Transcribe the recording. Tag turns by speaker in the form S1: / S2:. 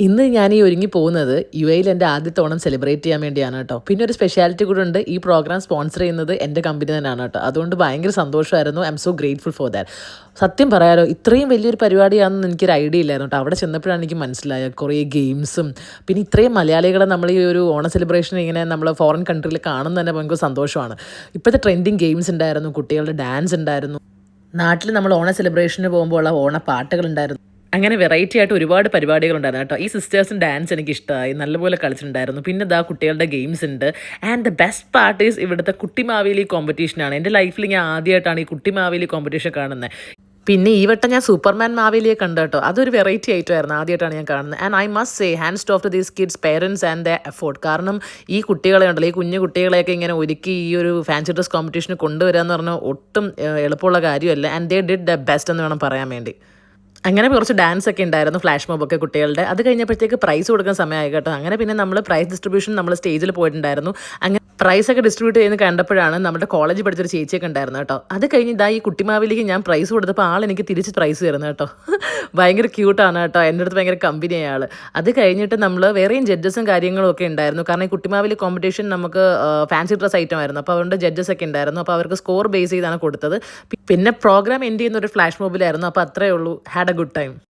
S1: ഇന്ന് ഞാൻ ഈ ഒരുങ്ങി പോകുന്നത് യുഎയിൽ എൻ്റെ ആദ്യത്തെ ഓണം സെലിബ്രേറ്റ് ചെയ്യാൻ വേണ്ടിയാണ് കേട്ടോ. പിന്നെ ഒരു സ്പെഷ്യാലിറ്റി കൂടെ ഉണ്ട്. ഈ പ്രോഗ്രാം സ്പോൺസർ ചെയ്യുന്നത് എൻ്റെ കമ്പനി തന്നെയാണ് കേട്ടോ. അതുകൊണ്ട് ഭയങ്കര സന്തോഷമായിരുന്നു. I M so grateful for that. സത്യം പറയാലോ, ഇത്രയും വലിയൊരു പരിപാടിയാണെന്ന് എനിക്കൊരു ഐഡിയ ഇല്ലായിരുന്നു കേട്ടോ. അവിടെ ചെന്നപ്പോഴാണ് എനിക്ക് മനസ്സിലായത് കുറേ ഗെയിംസും പിന്നെ ഇത്രയും മലയാളികളെ നമ്മൾ ഈ ഒരു ഓണ സെലിബ്രേഷൻ ഇങ്ങനെ നമ്മൾ ഫോറിൻ കൺട്രിയിൽ കാണുന്നത് തന്നെ ഭയങ്കര സന്തോഷമാണ്. ഇപ്പോഴത്തെ ട്രെൻഡിങ് ഗെയിംസ് ഉണ്ടായിരുന്നു, കുട്ടികളുടെ ഡാൻസ് ഉണ്ടായിരുന്നു, നാട്ടിൽ നമ്മൾ ഓണ സെലിബ്രേഷന് പോകുമ്പോൾ ഉള്ള ഓണ പാട്ടുകളുണ്ടായിരുന്നു. അങ്ങനെ വെറൈറ്റി ആയിട്ട് ഒരുപാട് പരിപാടികളുണ്ടായിരുന്നു കേട്ടോ. ഈ സിസ്റ്റേഴ്സിൻ്റെ ഡാൻസ് എനിക്ക് ഇഷ്ടമായി, നല്ലപോലെ കളിച്ചിട്ടുണ്ടായിരുന്നു. പിന്നെ ഇതാ കുട്ടികളുടെ ഗെയിംസ് ഉണ്ട്. And the best part is ഇവിടുത്തെ കുട്ടിമാവേലി കോമ്പറ്റീഷനാണ്. എൻ്റെ ലൈഫിൽ ഞാൻ ആദ്യമായിട്ടാണ് ഈ കുട്ടിമാവേലി കോമ്പറ്റീഷൻ കാണുന്നത്. പിന്നെ ഈ വട്ടം ഞാൻ സൂപ്പർമാൻ മാവേലിയെ കണ്ടു കേട്ടോ. അതൊരു വെറൈറ്റി ഐറ്റം ആയിരുന്നു, ആദ്യമായിട്ടാണ് ഞാൻ കാണുന്നത്. And I must say hands of two these kids parents and the effort. കാരണം ഈ കുട്ടികളെ ഉണ്ടല്ലോ, ഈ കുഞ്ഞു കുട്ടികളെയൊക്കെ ഇങ്ങനെ ഒരുക്കി ഈ ഒരു ഫാൻസി ഡ്രസ് കോമ്പറ്റീഷന് കൊണ്ടുവരിക എന്ന് പറഞ്ഞാൽ ഒട്ടും എളുപ്പമുള്ള കാര്യമല്ല. And they did the best എന്ന് വേണം പറയാൻ വേണ്ടി. അങ്ങനെ കുറച്ച് ഡാൻസ് ഒക്കെ ഉണ്ടായിരുന്നു, ഫ്ലാഷ് മോബൊക്കെ കുട്ടികളുടെ. അത് കഴിഞ്ഞപ്പോഴത്തേക്ക് പ്രൈസ് കൊടുക്കുന്ന സമയമായി കേട്ടോ. അങ്ങനെ പിന്നെ നമ്മൾ പ്രൈസ് ഡിസ്ട്രിബ്യൂഷൻ നമ്മൾ സ്റ്റേജിൽ പോയിട്ടുണ്ടായിരുന്നു. അങ്ങനെ പ്രൈസൊക്കെ ഡിസ്ട്രിബ്യൂട്ട് ചെയ്യുന്നത് കണ്ടപ്പോഴാണ് നമ്മുടെ കോളേജിൽ പഠിച്ചൊരു ചേച്ചിയൊക്കെ ഉണ്ടായിരുന്നു കേട്ടോ. അത് കഴിഞ്ഞ് ഇതാ ഈ കുട്ടിമാവിലേക്ക് ഞാൻ പ്രൈസ് കൊടുത്തപ്പോൾ എനിക്ക് തിരിച്ച് പ്രൈസ് തരുന്നു കേട്ടോ. ഭയങ്കര ക്യൂട്ടാണ് കേട്ടോ, എൻ്റെ അടുത്ത് ഭയങ്കര കമ്പനിയായ ആൾ. അത് കഴിഞ്ഞിട്ട് നമ്മൾ വേറെയും ജഡ്ജസും കാര്യങ്ങളും ഒക്കെ ഉണ്ടായിരുന്നു. കാരണം ഈ കുട്ടിമാവിലി കോമ്പറ്റീഷൻ നമുക്ക് ഫാൻസി ഡ്രസ് ഐറ്റം ആയിരുന്നു. അപ്പോൾ അതുകൊണ്ട് ജഡ്ജസ് ഒക്കെ ഉണ്ടായിരുന്നു. അപ്പോൾ അവർക്ക് സ്കോർ ബേസ് ചെയ്താണ് കൊടുത്തത്. പിന്നെ പ്രോഗ്രാം എൻഡ് ചെയ്യുന്ന ഒരു ഫ്ലാഷ് മോബിലായിരുന്നു. അപ്പോൾ അത്രയേ ഉള്ളൂ. Had A good time.